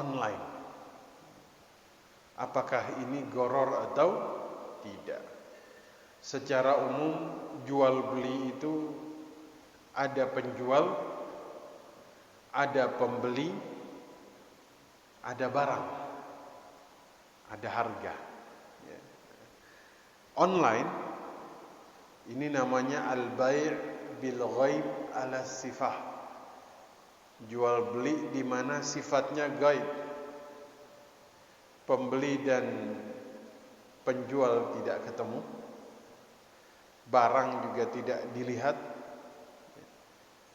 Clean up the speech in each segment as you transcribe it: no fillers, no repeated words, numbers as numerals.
online. Apakah ini gharar atau tidak? Secara umum jual beli itu ada penjual, ada pembeli, ada barang, ada harga. Online ini namanya al-bai' bil ghaib ala sifah. Jual beli di mana sifatnya gaib. Pembeli dan penjual tidak ketemu. Barang juga tidak dilihat.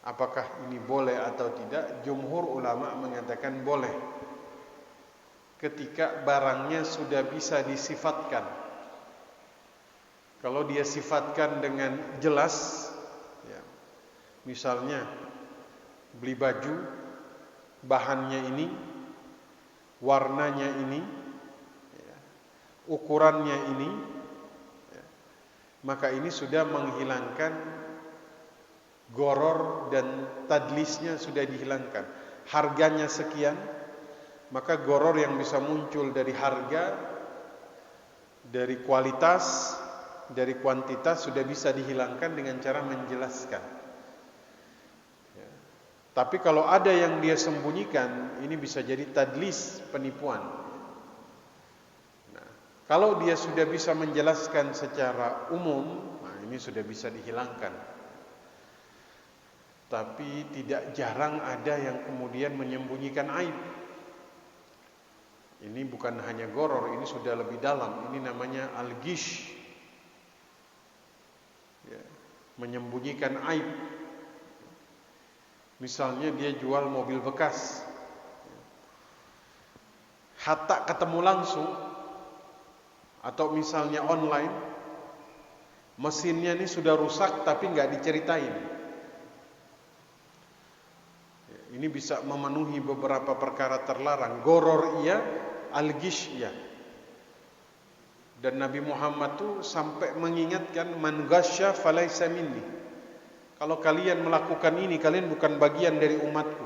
Apakah ini boleh atau tidak? Jumhur ulama mengatakan boleh. Ketika barangnya sudah bisa disifatkan. Kalau dia sifatkan dengan jelas, ya, misalnya beli baju, bahannya ini, warnanya ini, ya, ukurannya ini, ya, maka ini sudah menghilangkan gharar dan tadlisnya sudah dihilangkan. Harganya sekian, maka gharar yang bisa muncul dari harga, dari kualitas, dari kuantitas sudah bisa dihilangkan dengan cara menjelaskan. Ya. Tapi kalau ada yang dia sembunyikan, ini bisa jadi tadlis, penipuan. Nah, kalau dia sudah bisa menjelaskan secara umum, nah ini sudah bisa dihilangkan. Tapi tidak jarang ada yang kemudian menyembunyikan aib. Ini bukan hanya gharar, ini sudah lebih dalam. Ini namanya al-ghish. Ya, menyembunyikan aib. Misalnya dia jual mobil bekas, hatta ketemu langsung, atau misalnya online, mesinnya ini sudah rusak tapi nggak diceritain. Ya, ini bisa memenuhi beberapa perkara terlarang. Gharar iya, al-ghish iya. Dan Nabi Muhammad tuh sampai mengingatkan, man ghasya falaysa minni. Kalau kalian melakukan ini, kalian bukan bagian dari umatku.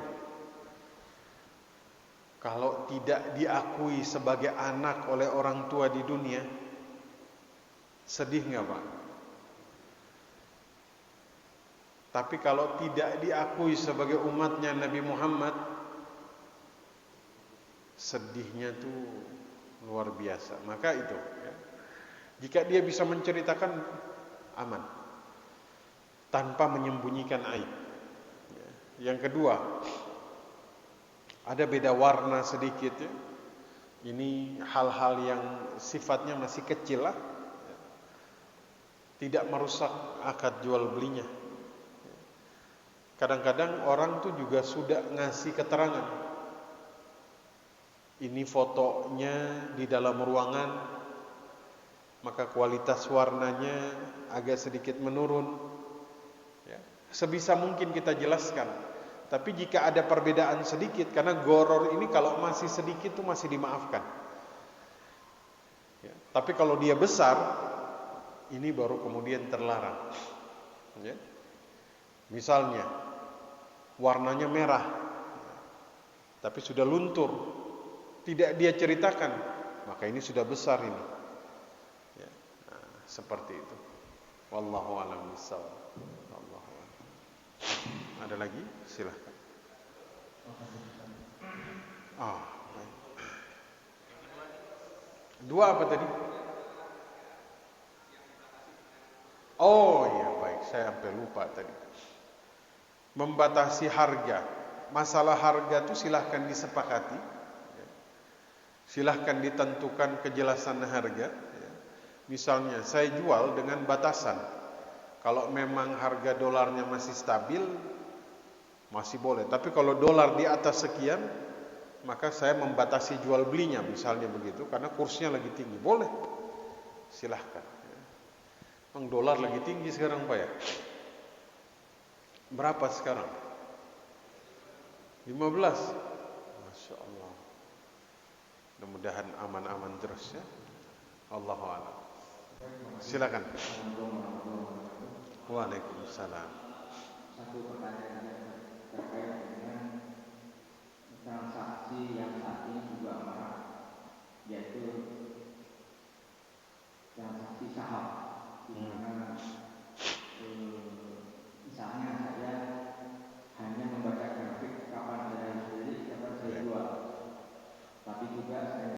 Kalau tidak diakui sebagai anak oleh orang tua di dunia, sedih nggak Pak? Tapi kalau tidak diakui sebagai umatnya Nabi Muhammad, sedihnya tuh luar biasa. Maka itu, ya, jika dia bisa menceritakan, aman, tanpa menyembunyikan aib. Ya. Yang kedua, ada beda warna sedikit, ya. Ini hal-hal yang sifatnya masih kecil lah, ya. Tidak merusak akad jual belinya. Kadang-kadang orang tuh juga sudah ngasih keterangan. Ini fotonya di dalam ruangan, maka kualitas warnanya agak sedikit menurun. Ya, sebisa mungkin kita jelaskan. Tapi jika ada perbedaan sedikit, karena gharar ini kalau masih sedikit itu masih dimaafkan. Ya, tapi kalau dia besar, ini baru kemudian terlarang. Ya. Misalnya warnanya merah, tapi sudah luntur, tidak dia ceritakan, maka ini sudah besar ini. Ya, nah, seperti itu. Wallahu a'lam bishawab. Wallahu a'lam. Ada lagi? Silahkan. Baik. Dua apa tadi? Oh iya, baik, saya sampai lupa tadi. Membatasi harga. Masalah harga itu silahkan disepakati. Silahkan ditentukan kejelasan harga. Misalnya saya jual dengan batasan. Kalau memang harga dolarnya masih stabil, masih boleh. Tapi kalau dolar di atas sekian, maka saya membatasi jual belinya, misalnya begitu, karena kursnya lagi tinggi. Boleh, silahkan. Memang dolar lagi tinggi sekarang Pak ya. Berapa sekarang? 15. Masya Allah. Mudah-mudahan aman-aman terus ya. Allahu a'lam. Silakan. Waalaikumsalam. Satu pertanyaan terkait dengan transaksi yang saat ini keempat, yaitu